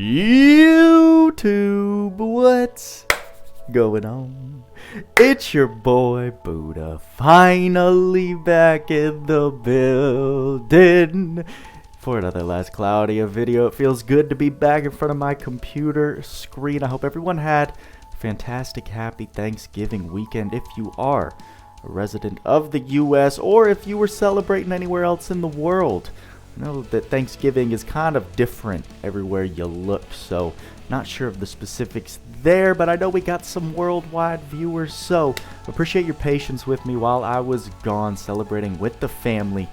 YouTube, what's going on? It's your boy Buddha, finally back in the building for another Last Cloudia video. It feels good to be back in front of my computer screen. I hope everyone had a fantastic, happy Thanksgiving weekend if you are a resident of the US or if you were celebrating anywhere else in the world. I know that Thanksgiving is kind of different everywhere you look, so not sure of the specifics there, but I know we got some worldwide viewers, so appreciate your patience with me while I was gone celebrating with the family.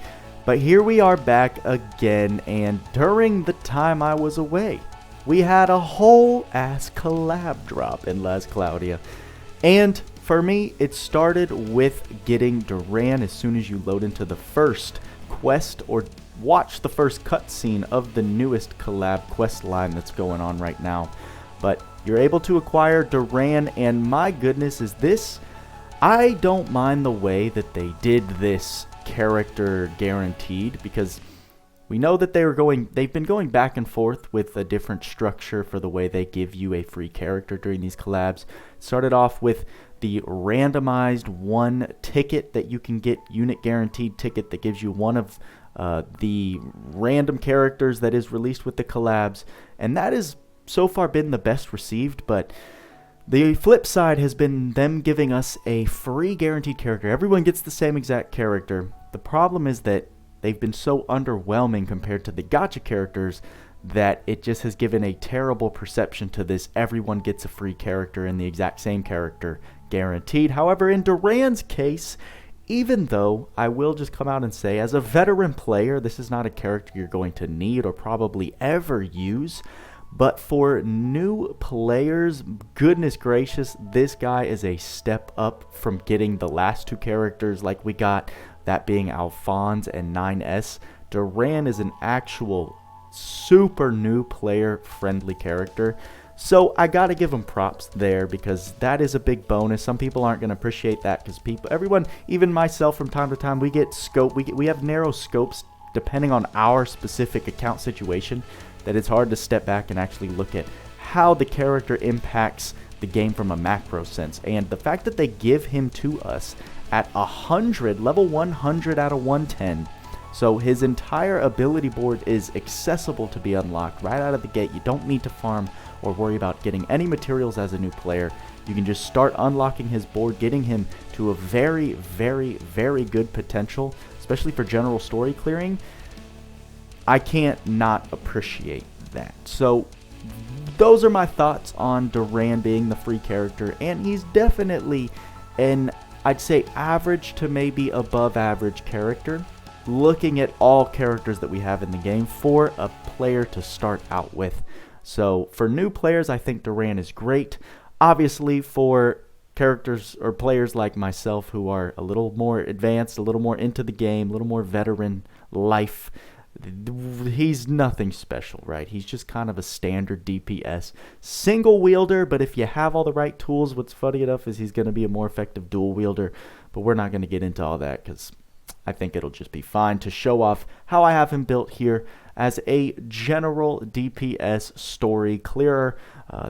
But here we are back again, and during the time I was away, we had a whole ass collab drop in Last Cloudia. And for me, it started with getting Duran as soon as you load into the first quest or watch the first cutscene of the newest collab quest line that's going on right now. But you're able to acquire Duran, and my goodness, is this, I don't mind the way that they did this character guaranteed, because we know that they've been going back and forth with a different structure for the way they give you a free character during these collabs. Started off with the randomized one ticket that you can get, unit guaranteed ticket that gives you one of the random characters that is released with the collabs, and that has so far been the best received. But the flip side has been them giving us a free guaranteed character. Everyone gets the same exact character. The problem is that they've been so underwhelming compared to the gacha characters that it just has given a terrible perception to this everyone gets a free character and the exact same character guaranteed. However, in Duran's case, even though I will just come out and say, as a veteran player, this is not a character you're going to need or probably ever use. But for new players, goodness gracious, this guy is a step up from getting the last two characters like we got, that being Alphonse and 9S. Duran is an actual super new player friendly character. So I gotta give him props there, because that is a big bonus. Some people aren't gonna appreciate that, because everyone, even myself from time to time, we get scope. We have narrow scopes depending on our specific account situation, that it's hard to step back and actually look at how the character impacts the game from a macro sense. And the fact that they give him to us at 100, level 100 out of 110, so his entire ability board is accessible to be unlocked right out of the gate. You don't need to farm or worry about getting any materials as a new player. You can just start unlocking his board, getting him to a very, very, very good potential, especially for general story clearing. I can't not appreciate that. So those are my thoughts on Duran being the free character, and he's definitely an, I'd say, average to maybe above average character, looking at all characters that we have in the game for a player to start out with. So for new players, I think Duran is great. Obviously, for characters or players like myself who are a little more advanced, a little more into the game, a little more veteran life, he's nothing special, right? He's just kind of a standard DPS single wielder, but if you have all the right tools, what's funny enough is he's going to be a more effective dual wielder, but we're not going to get into all that because I think it'll just be fine to show off how I have him built here as a general DPS story clearer.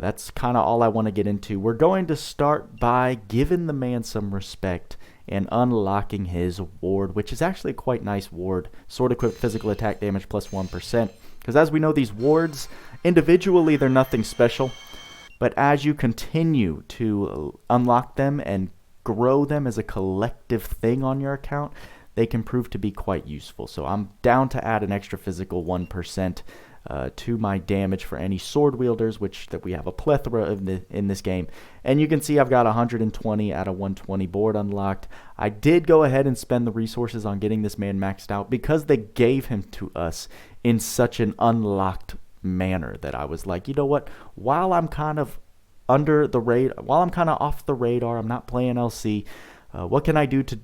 That's kind of all I want to get into. We're going to start by giving the man some respect and unlocking his ward, which is actually a quite nice ward. Sword equipped physical attack damage plus 1%. Because as we know, these wards, individually, they're nothing special. But as you continue to unlock them and grow them as a collective thing on your account, they can prove to be quite useful. So I'm down to add an extra physical 1% to my damage for any sword wielders, which that we have a plethora of in this game. And you can see I've got 120 out of 120 board unlocked. I did go ahead and spend the resources on getting this man maxed out because they gave him to us in such an unlocked manner that I was like, you know what, while I'm kind of under the radar, while I'm kind of off the radar, I'm not playing LC, what can I do to,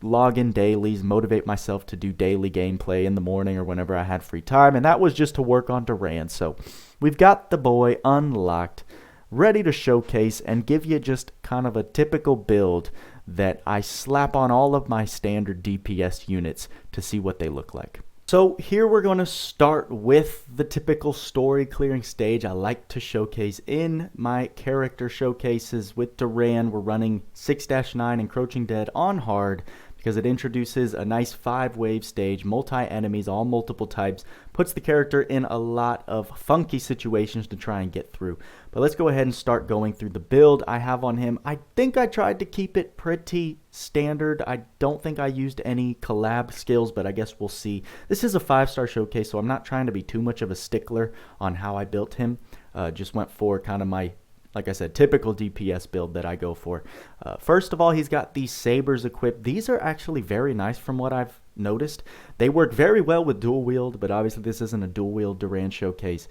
log in dailies, motivate myself to do daily gameplay in the morning or whenever I had free time? And that was just to work on Duran. So we've got the boy unlocked, ready to showcase and give you just kind of a typical build that I slap on all of my standard DPS units to see what they look like. So here we're going to start with the typical story clearing stage I like to showcase in my character showcases. With Duran, we're running 6-9 Encroaching Dead on hard because it introduces a nice 5-wave stage, multi-enemies, all multiple types, puts the character in a lot of funky situations to try and get through. But let's go ahead and start going through the build I have on him. I think I tried to keep it pretty standard. I don't think I used any collab skills, but I guess we'll see. This is a 5-star showcase, so I'm not trying to be too much of a stickler on how I built him. Just went for kind of my, like I said, typical DPS build that I go for. First of all, he's got these sabers equipped. These are actually very nice from what I've noticed. They work very well with dual wield, but obviously this isn't a dual wield Duran showcase.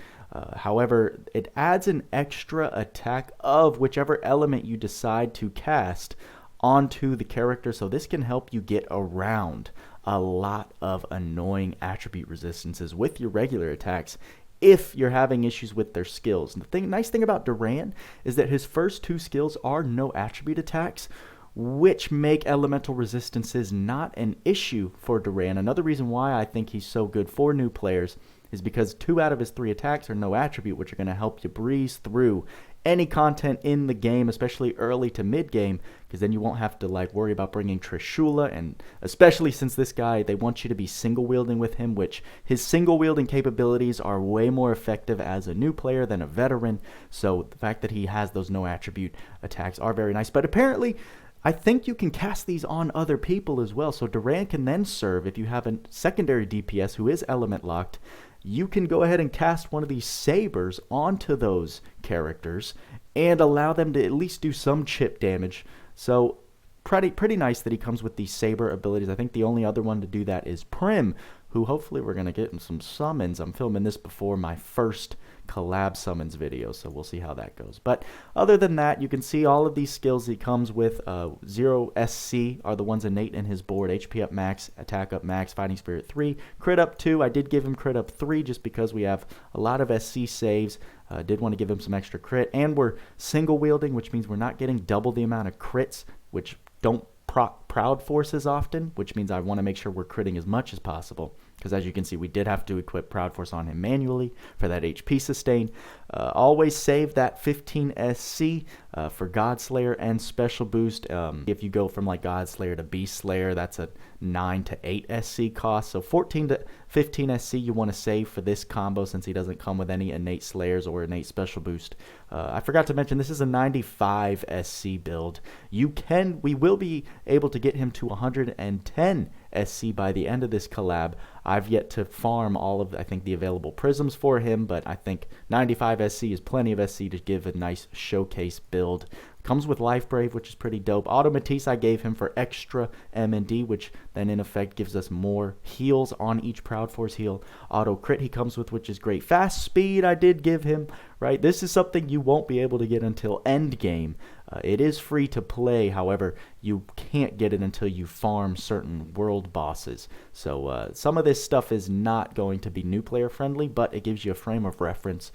However, it adds an extra attack of whichever element you decide to cast onto the character, so this can help you get around a lot of annoying attribute resistances with your regular attacks if you're having issues with their skills. And the nice thing about Duran is that his first 2 skills are no attribute attacks, which make elemental resistances not an issue for Duran. Another reason why I think he's so good for new players is because 2 out of his 3 attacks are no attribute, which are going to help you breeze through any content in the game, especially early to mid game, because then you won't have to like worry about bringing Trishula, and especially since this guy, they want you to be single wielding with him, which his single wielding capabilities are way more effective as a new player than a veteran. So the fact that he has those no attribute attacks are very nice. But apparently I think you can cast these on other people as well. So Duran can then serve, if you have a secondary DPS who is element locked, you can go ahead and cast one of these sabers onto those characters and allow them to at least do some chip damage. So pretty nice that he comes with these saber abilities. I think the only other one to do that is Prim, who hopefully we're going to get in some summons. I'm filming this before my first collab summons video, so we'll see how that goes. But other than that, you can see all of these skills he comes with. 0 SC are the ones innate in his board. HP up max, attack up max, fighting spirit 3, crit up 2. I did give him crit up 3 just because we have a lot of SC saves. Did want to give him some extra crit, and we're single wielding, which means we're not getting double the amount of crits, which don't proc proud forces often, which means I want to make sure we're critting as much as possible. Because as you can see, we did have to equip Proud Force on him manually for that HP sustain. Always save that 15 SC for Godslayer and Special Boost. If you go from like Godslayer to Beast Slayer, that's a 9 to 8 SC cost. So 14 to 15 SC you want to save for this combo since he doesn't come with any innate Slayers or innate Special Boost. I forgot to mention this is a 95 SC build. We will be able to get him to 110 SC by the end of this collab. I've yet to farm all of, I think, the available prisms for him, but I think 95 SC is plenty of SC to give a nice showcase build. Comes with Life Brave, which is pretty dope. Auto Matisse I gave him for extra M&D, which then in effect gives us more heals on each Proud Force heal. Auto Crit he comes with, which is great. Fast Speed I did give him, right? This is something you won't be able to get until end game. It is free to play, however, you can't get it until you farm certain world bosses. So some of this stuff is not going to be new player friendly, but it gives you a frame of reference.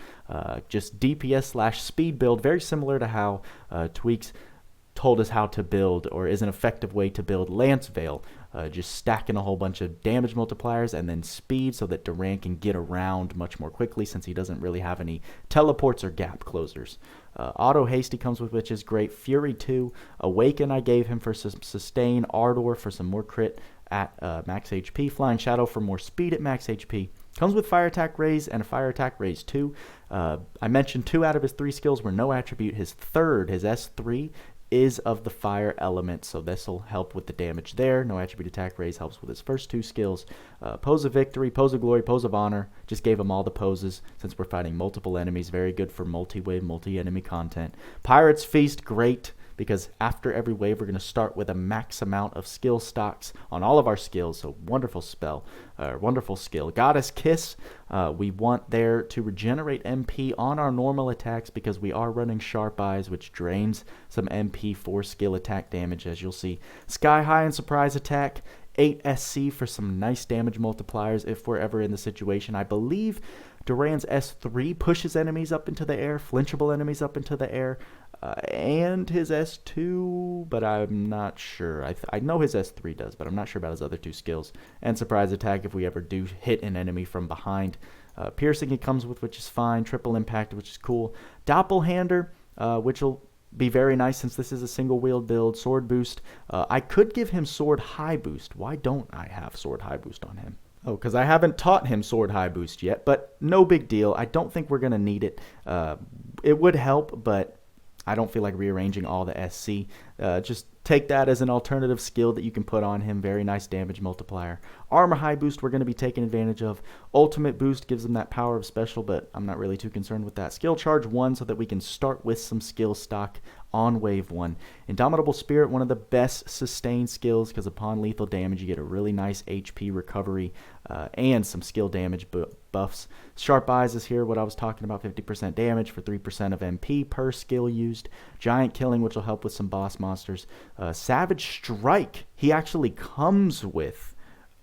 Just DPS/speed build, very similar to how Tweaks told us how to build, or is an effective way to build Lance Veil. Just stacking a whole bunch of damage multipliers and then speed so that Duran can get around much more quickly since he doesn't really have any teleports or gap closers. Auto Haste he comes with, which is great. Fury 2. Awaken I gave him for some sustain. Ardor for some more crit at max HP. Flying Shadow for more speed at max HP. Comes with Fire Attack Raise and a Fire Attack Raise 2. I mentioned 2 out of his 3 skills were no attribute. His third, his S3, is of the fire element, so this will help with the damage there. No attribute attack raise helps with his first 2 skills. Pose of Victory, Pose of Glory, Pose of Honor. Just gave him all the poses since we're fighting multiple enemies. Very good for multi-wave, multi-enemy content. Pirate's Feast, great, because after every wave we're going to start with a max amount of skill stocks on all of our skills, so wonderful spell, wonderful skill. Goddess Kiss, we want there to regenerate MP on our normal attacks because we are running Sharp Eyes, which drains some MP for skill attack damage, as you'll see. Sky High and Surprise Attack, 8 SC for some nice damage multipliers if we're ever in the situation. I believe Duran's S3 pushes enemies up into the air, flinchable enemies up into the air. and his S2, but I'm not sure. I know his S3 does, but I'm not sure about his other two skills. And surprise attack if we ever do hit an enemy from behind. Piercing he comes with, which is fine. Triple impact, which is cool. Doppelhander, which will be very nice since this is a single wield build. Sword boost. I could give him sword high boost. Why don't I have sword high boost on him? Oh, because I haven't taught him sword high boost yet, but no big deal. I don't think we're going to need it. It would help, but I don't feel like rearranging all the SC. Just take that as an alternative skill that you can put on him. Very nice damage multiplier. Armor high boost we're going to be taking advantage of. Ultimate boost gives him that power of special, but I'm not really too concerned with that. Skill charge 1 so that we can start with some skill stock on wave 1. Indomitable Spirit, one of the best sustained skills because upon lethal damage you get a really nice HP recovery and some skill damage buffs. Sharp Eyes is here, what I was talking about, 50% damage for 3% of MP per skill used. Giant Killing, which will help with some boss monsters. Savage Strike, he actually comes with.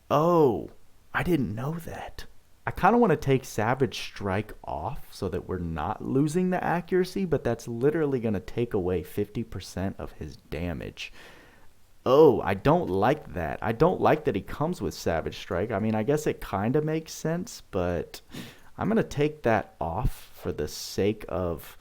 Oh, I didn't know that. I kind of want to take Savage Strike off so that we're not losing the accuracy, but that's literally going to take away 50% of his damage. Oh, I don't like that. I don't like that he comes with Savage Strike. I mean, I guess it kind of makes sense, but I'm going to take that off for the sake of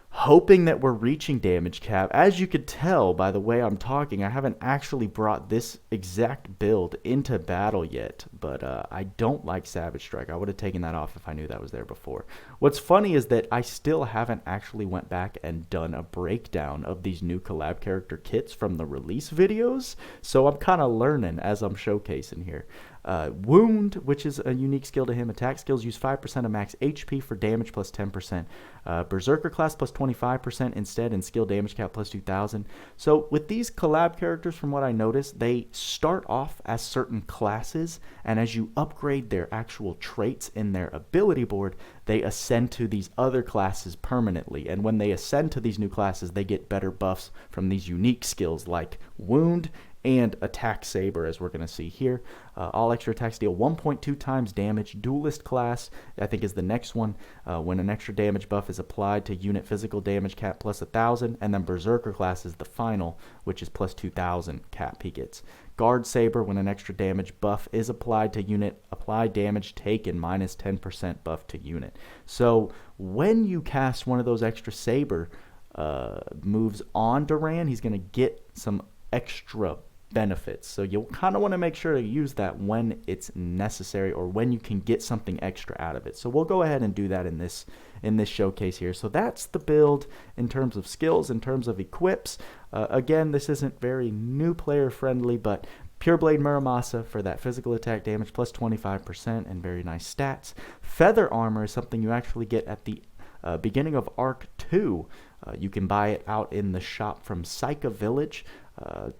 hoping that we're reaching damage cap. As you could tell by the way I'm talking, I haven't actually brought this exact build into battle yet, but I don't like Savage Strike. I would have taken that off if I knew that was there before. What's funny is that I still haven't actually went back and done a breakdown of these new collab character kits from the release videos, so I'm kind of learning as I'm showcasing here. Wound, which is a unique skill to him. Attack skills use 5% of max HP for damage plus 10%. Berserker class plus 25% instead, and skill damage cap plus 2000. So with these collab characters, from what I noticed, they start off as certain classes, and as you upgrade their actual traits in their ability board, they ascend to these other classes permanently. And when they ascend to these new classes, they get better buffs from these unique skills like Wound and Attack Saber, as we're going to see here. All extra attacks deal 1.2 times damage. Duelist class, I think, is the next one. When an extra damage buff is applied to unit physical damage cap plus 1000, and then Berserker class is the final, which is plus 2000 cap he gets. Guard Saber, when an extra damage buff is applied to unit, apply damage taken minus 10% buff to unit. So when you cast one of those extra Saber moves on Duran, he's going to get some extra benefits. So you'll kind of want to make sure to use that when it's necessary or when you can get something extra out of it. So we'll go ahead and do that in this showcase here. So that's the build in terms of skills, in terms of equips. Again, this isn't very new player friendly, but Pureblade Muramasa for that physical attack damage plus 25% and very nice stats. Feather Armor is something you actually get at the beginning of Arc 2. You can buy it out in the shop from Psycha Village.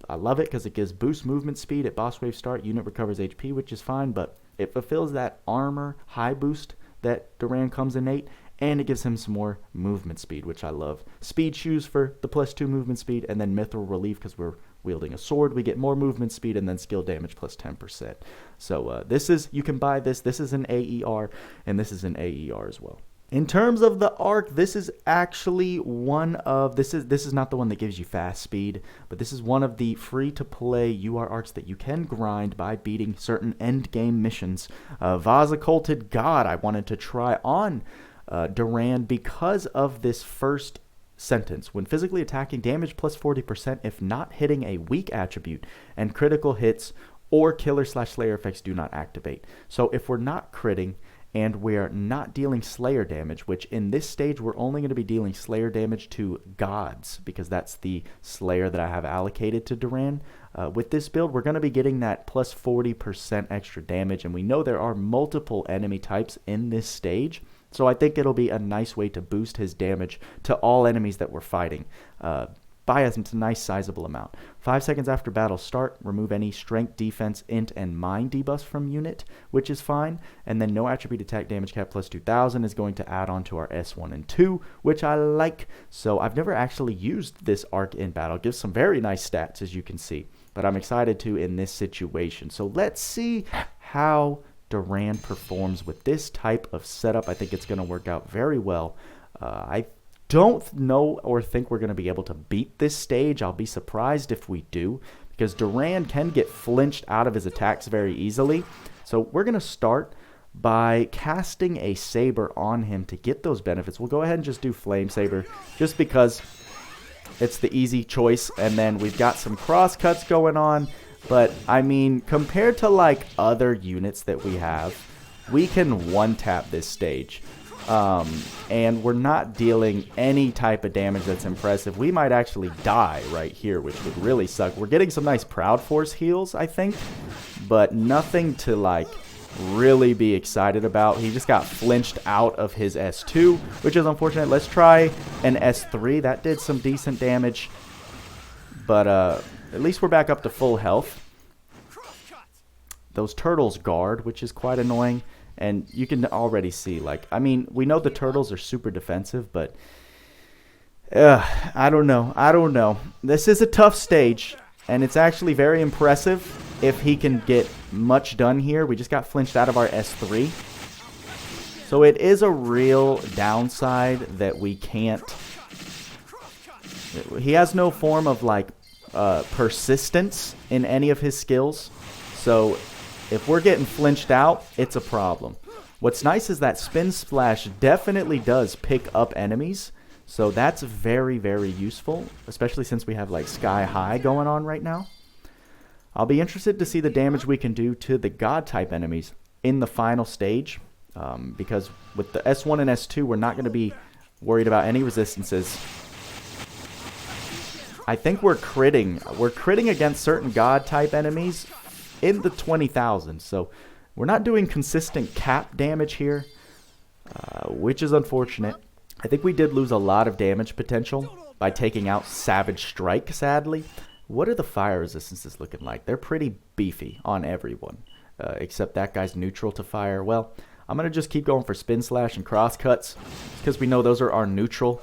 I love it because it gives boost movement speed at boss wave start. Unit recovers HP, which is fine, but it fulfills that armor high boost that Duran comes innate, and it gives him some more movement speed, which I love. Speed shoes for the plus 2 movement speed, and then mithril relief because we're wielding a sword. We get more movement speed and then skill damage plus 10%. So this is, you can buy this. This is an AER, and this is an AER as well. In terms of the arc, this is actually one of, this is not the one that gives you fast speed, but this is one of the free-to-play UR arcs that you can grind by beating certain end-game missions. Vase Occulted God, I wanted to try on Duran because of this first sentence. When physically attacking, damage plus 40% if not hitting a weak attribute, and critical hits or killer/slayer effects do not activate. So if we're not critting, and we're not dealing Slayer damage, which in this stage we're only going to be dealing Slayer damage to gods, because that's the Slayer that I have allocated to Duran. With this build, we're going to be getting that plus 40% extra damage, and we know there are multiple enemy types in this stage, so I think it'll be a nice way to boost his damage to all enemies that we're fighting. By a nice sizable amount. 5 seconds after battle start, remove any strength, defense, int, and mind debuffs from unit, which is fine. And then no attribute attack damage cap plus 2000 is going to add on to our S1 and 2, which I like. So I've never actually used this arc in battle. It gives some very nice stats, as you can see, but I'm excited to in this situation. So let's see how Duran performs with this type of setup. I think it's going to work out very well. I don't know or think we're going to be able to beat this stage. I'll be surprised if we do, because Duran can get flinched out of his attacks very easily. So we're going to start by casting a Saber on him to get those benefits. We'll go ahead and just do Flame Saber just because it's the easy choice. And then we've got some cross cuts going on. But, I mean, compared to, like, other units that we have, we can one-tap this stage. And we're not dealing any type of damage that's impressive. We might actually die right here, which would really suck. We're getting some nice Proud Force heals, I think. But nothing to, like, really be excited about. He just got flinched out of his S2, which is unfortunate. Let's try an S3. That did some decent damage. But, at least we're back up to full health. Those turtles guard, which is quite annoying. And you can already see, like, I mean, we know the turtles are super defensive, but I don't know. This is a tough stage, and it's actually very impressive if he can get much done here. We just got flinched out of our S3. So it is a real downside that we can't. He has no form of, like, persistence in any of his skills. So if we're getting flinched out, it's a problem. What's nice is that Spin Splash definitely does pick up enemies. So that's very, very useful, especially since we have, like, Sky High going on right now. I'll be interested to see the damage we can do to the God-type enemies in the final stage. Because with the S1 and S2, we're not going to be worried about any resistances. I think we're critting. We're critting against certain God-type enemies in the 20,000. So we're not doing consistent cap damage here, which is unfortunate. I think we did lose a lot of damage potential by taking out Savage Strike, sadly. What are the fire resistances looking like? They're pretty beefy on everyone, except that guy's neutral to fire. Well, I'm going to just keep going for Spin Slash and Cross Cuts because we know those are our neutral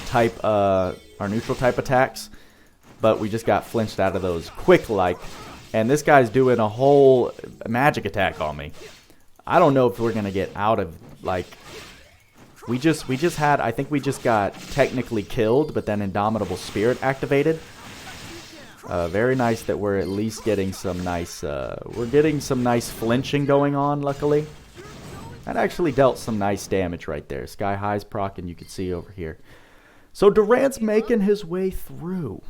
type attacks. But we just got flinched out of those quick-like. And this guy's doing a whole magic attack on me. I don't know if we're going to get out of, like, we just had, I think we just got technically killed, but then Indomitable Spirit activated. Very nice that we're at least getting some nice, we're getting some nice flinching going on, luckily. That actually dealt some nice damage right there. Sky High's proc, and you can see over here. So Duran's making his way through.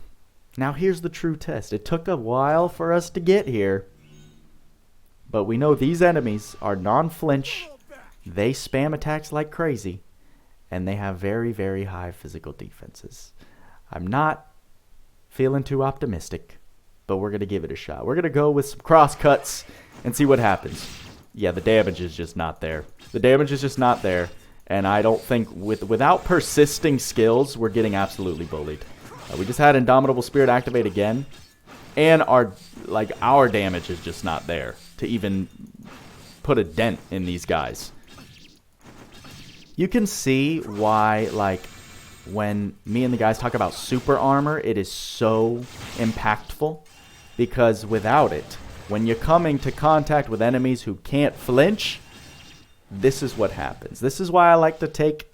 Now here's the true test. It took a while for us to get here, but we know these enemies are non-flinch. They spam attacks like crazy, and they have very, very high physical defenses. I'm not feeling too optimistic, but we're going to give it a shot. We're going to go with some cross cuts and see what happens. Yeah, the damage is just not there. The damage is just not there, and I don't think without persisting skills, we're getting absolutely bullied. We just had Indomitable Spirit activate again, and our damage is just not there to even put a dent in these guys. You can see why, like, when me and the guys talk about super armor, it is so impactful, because without it, when you're coming to contact with enemies who can't flinch, this is what happens. This is why I like to take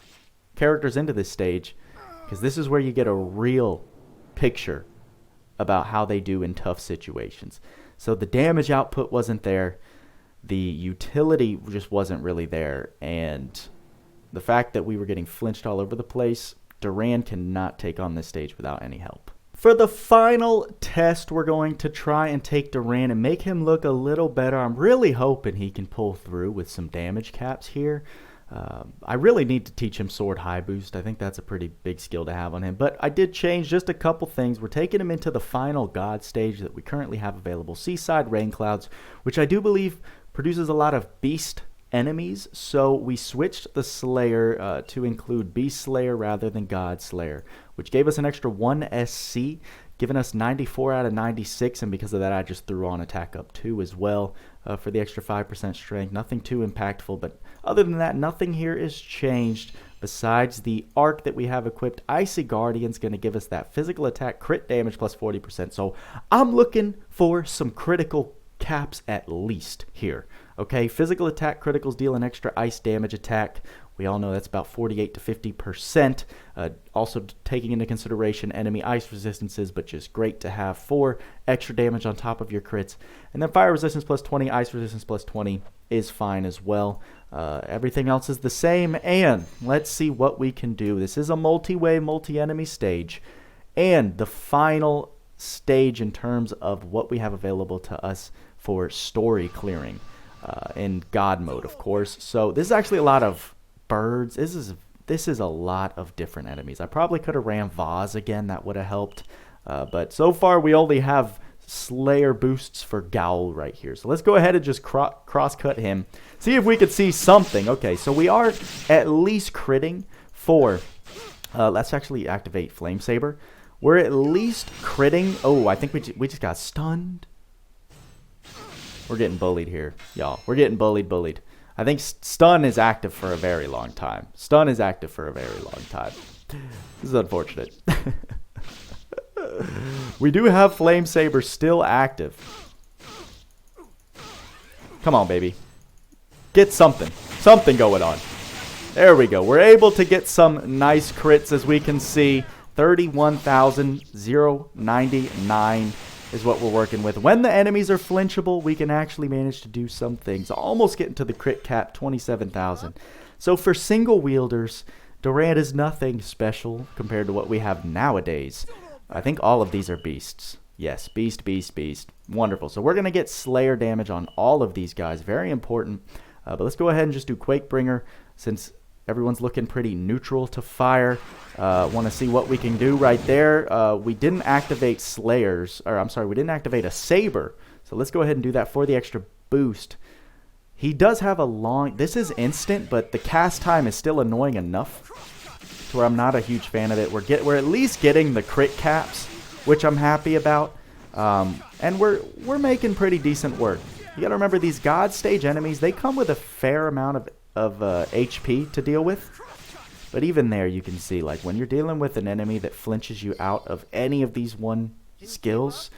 characters into this stage, because this is where you get a real picture about how they do in tough situations. So the damage output wasn't there. The utility just wasn't really there. And the fact that we were getting flinched all over the place, Duran cannot take on this stage without any help. For the final test, we're going to try and take Duran and make him look a little better. I'm really hoping he can pull through with some damage caps here. I really need to teach him Sword High Boost. I think that's a pretty big skill to have on him. But I did change just a couple things. We're taking him into the final God stage that we currently have available, Seaside Rain Clouds, which I do believe produces a lot of beast enemies. So we switched the Slayer to include Beast Slayer rather than God Slayer, which gave us an extra 1 SC, giving us 94 out of 96. And because of that, I just threw on Attack Up 2 as well for the extra 5% strength. Nothing too impactful, but other than that, nothing here is changed besides the arc that we have equipped. Icy Guardian's going to give us that physical attack crit damage plus 40%. So I'm looking for some critical caps at least here. Okay, physical attack criticals deal an extra ice damage attack We all know that's about 48 to 50%. Also taking into consideration enemy ice resistances, but just great to have for extra damage on top of your crits. And then fire resistance plus 20, ice resistance plus 20 is fine as well. Everything else is the same, and let's see what we can do. This is a multi-way, multi-enemy stage, and the final stage in terms of what we have available to us for story clearing in God mode, of course. So this is actually a lot of birds. This is a lot of different enemies. I probably could have ran Vaz again. That would have helped. But so far we only have Slayer boosts for Gowl right here. So let's go ahead and just cross-cut him. See if we could see something. Okay, so we are at least critting for... let's actually activate Flame Saber. We're at least critting... Oh, I think we just got stunned. We're getting bullied here, y'all. We're getting bullied. I think stun is active for a very long time. Stun is active for a very long time. This is unfortunate. We do have Flame Saber still active. Come on, baby. Get something. Something going on. There we go. We're able to get some nice crits, as we can see. 31,099 is what we're working with. When the enemies are flinchable, we can actually manage to do some things. Almost getting to the crit cap, 27,000. So for single wielders, Duran is nothing special compared to what we have nowadays. I think all of these are beasts. Yes, beast. Wonderful. So we're going to get Slayer damage on all of these guys. Very important. But let's go ahead and just do Quakebringer, since everyone's looking pretty neutral to fire. Want to see what we can do right there. We didn't activate Slayers, or I'm sorry, we didn't activate a Saber. So let's go ahead and do that for the extra boost. He does have a long... This is instant, but the cast time is still annoying enough to where I'm not a huge fan of it. We're at least getting the crit caps, which I'm happy about. And we're making pretty decent work. You got to remember, these God stage enemies, they come with a fair amount of HP to deal with. But even there, you can see, like, when you're dealing with an enemy that flinches you out of any of these one skills,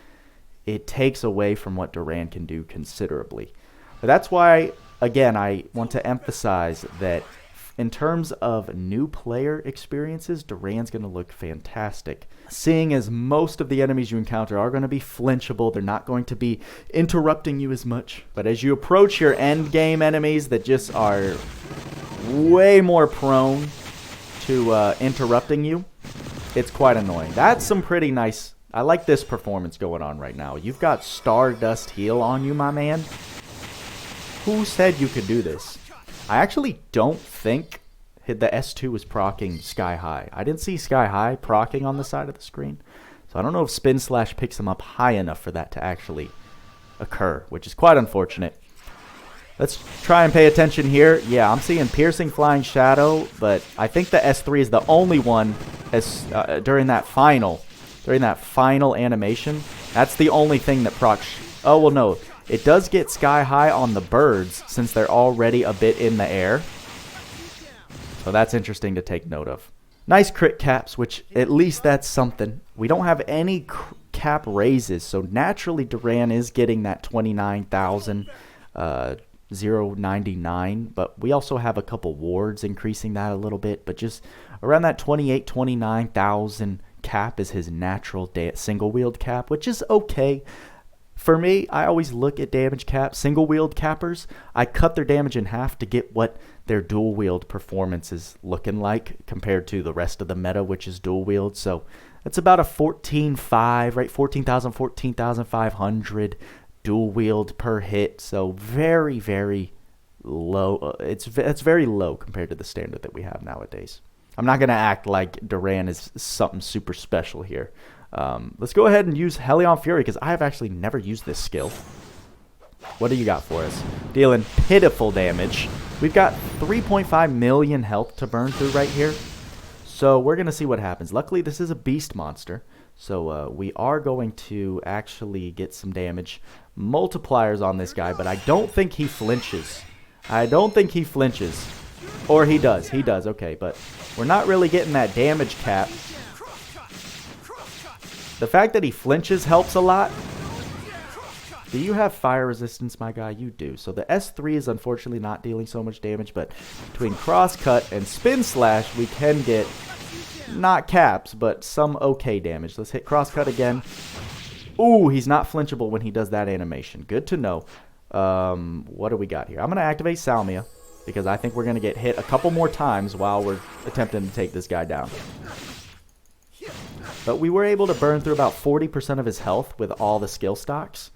it takes away from what Duran can do considerably. But that's why, again, I want to emphasize that in terms of new player experiences, Duran's going to look fantastic. Seeing as most of the enemies you encounter are going to be flinchable, they're not going to be interrupting you as much. But as you approach your end game enemies that just are way more prone to interrupting you, it's quite annoying. That's some pretty nice... I like this performance going on right now. You've got Stardust Heal on you, my man. Who said you could do this? I actually don't think the S2 was proccing Sky High. I didn't see Sky High proccing on the side of the screen. So I don't know if Spin Slash picks him up high enough for that to actually occur, which is quite unfortunate. Let's try and pay attention here. Yeah, I'm seeing Piercing Flying Shadow, but I think the S3 is the only one during that final animation. That's the only thing that procs. Oh, well, no. It does get Sky High on the birds since they're already a bit in the air. So that's interesting to take note of. Nice crit caps, which at least that's something. We don't have any cap raises, so naturally Duran is getting that 29,099, but we also have a couple wards increasing that a little bit, but just around that 29,000 cap is his natural single wield cap, which is okay. For me, I always look at damage caps. Single wield cappers, I cut their damage in half to get what their dual wield performance is looking like compared to the rest of the meta, which is dual wield. So that's about a 14.5, right? 14,000, 14,500 dual wield per hit. So very, very low. It's very low compared to the standard that we have nowadays. I'm not going to act like Duran is something super special here. Let's go ahead and use Hellion Fury, because I have actually never used this skill. What do you got for us? Dealing pitiful damage. We've got 3.5 million health to burn through right here. So we're going to see what happens. Luckily, this is a beast monster. So we are going to actually get some damage. Multipliers on this guy, but I don't think he flinches. Or he does. He does. Okay, but we're not really getting that damage cap. The fact that he flinches helps a lot. Do you have fire resistance, my guy? You do. So the S3 is unfortunately not dealing so much damage, but between crosscut and spin slash, we can get not caps, but some okay damage. Let's hit crosscut again. Ooh, he's not flinchable when he does that animation. Good to know. What do we got here? I'm going to activate Salmia because I think we're going to get hit a couple more times while we're attempting to take this guy down. But we were able to burn through about 40% of his health with all the skill stocks.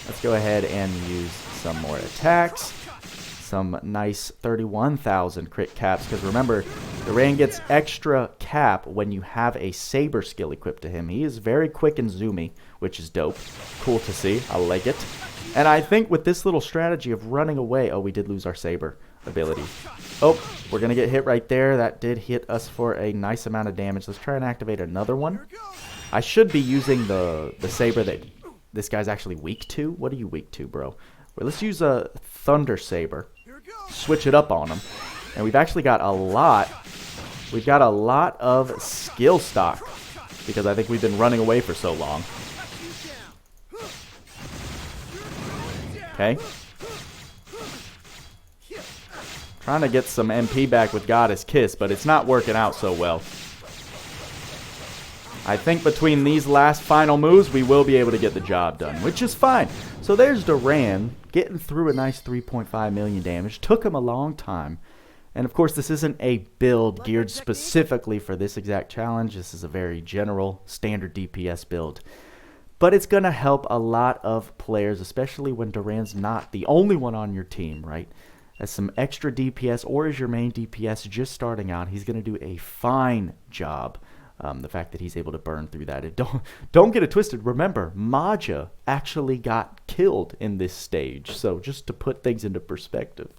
Let's go ahead and use some more attacks. Some nice 31,000 crit caps. Because remember, Duran gets extra cap when you have a saber skill equipped to him. He is very quick and zoomy, which is dope. Cool to see. I like it. And I think with this little strategy of running away... Oh, we did lose our saber ability. Oh, we're going to get hit right there. That did hit us for a nice amount of damage. Let's try and activate another one. I should be using the saber that this guy's actually weak to. What are you weak to, bro? Well, let's use a Thunder Saber. Switch it up on him. And we've actually got a lot. We've got a lot of skill stock. Because I think we've been running away for so long. Okay. Trying to get some MP back with Goddess Kiss, but it's not working out so well. I think between these last final moves, we will be able to get the job done, which is fine. So there's Duran getting through a nice 3.5 million damage. Took him a long time. And of course, this isn't a build geared specifically for this exact challenge. This is a very general, standard DPS build. But it's going to help a lot of players, especially when Duran's not the only one on your team, right? As some extra DPS, or as your main DPS just starting out, he's going to do a fine job. The fact that he's able to burn through that. Don't get it twisted. Remember, Maja actually got killed in this stage. So just to put things into perspective.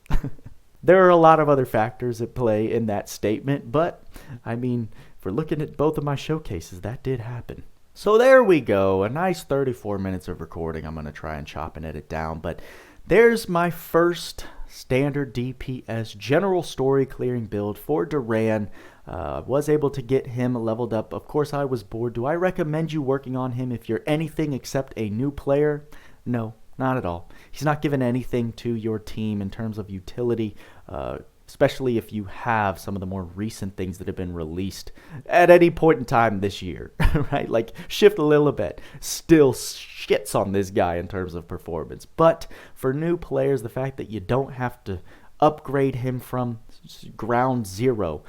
There are a lot of other factors at play in that statement. But, I mean, if we're looking at both of my showcases, that did happen. So there we go. A nice 34 minutes of recording. I'm going to try and chop and edit down. But there's my first standard DPS general story clearing build for Duran. Was able to get him leveled up. Of course, I was bored. Do I recommend you working on him if you're anything except a new player? No, not at all. He's not given anything to your team in terms of utility, especially if you have some of the more recent things that have been released at any point in time this year, right? Like Shift Lilibet still shits on this guy in terms of performance. But for new players, the fact that you don't have to upgrade him from ground zero,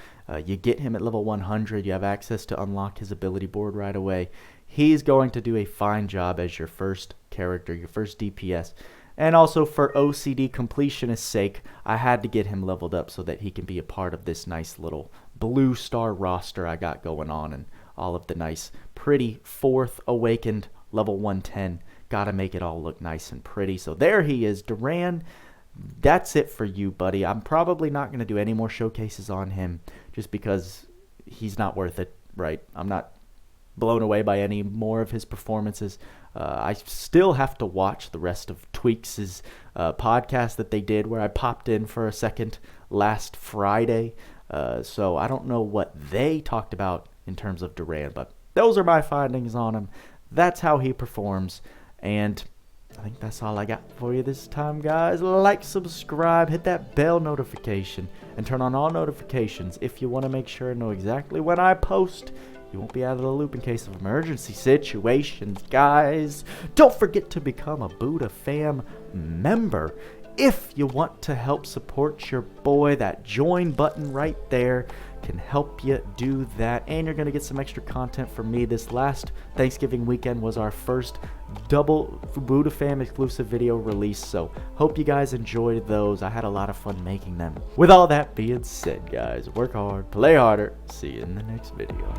you get him at level 100, you have access to unlock his ability board right away. He's going to do a fine job as your first character, your first DPS. And also for OCD completionist's sake, I had to get him leveled up so that he can be a part of this nice little blue star roster I got going on, and all of the nice, pretty 4th awakened level 110. Gotta make it all look nice and pretty. So there he is, Duran. That's it for you, buddy. I'm probably not going to do any more showcases on him just because he's not worth it, right? I'm not blown away by any more of his performances. I still have to watch the rest of Tweaks' podcast that they did where I popped in for a second last Friday. So I don't know what they talked about in terms of Duran, but those are my findings on him. That's how he performs. And I think that's all I got for you this time, guys. Like, subscribe, hit that bell notification, and turn on all notifications if you want to make sure to know exactly when I post. You won't be out of the loop in case of emergency situations, guys. Don't forget to become a BoodaFam member if you want to help support your boy. That join button right there can help you do that, and you're going to get some extra content from me. This last Thanksgiving weekend was our first double BoodaFam exclusive video release, so hope you guys enjoyed those. I had a lot of fun making them. With all that being said, guys, work hard, play harder. See you in the next video.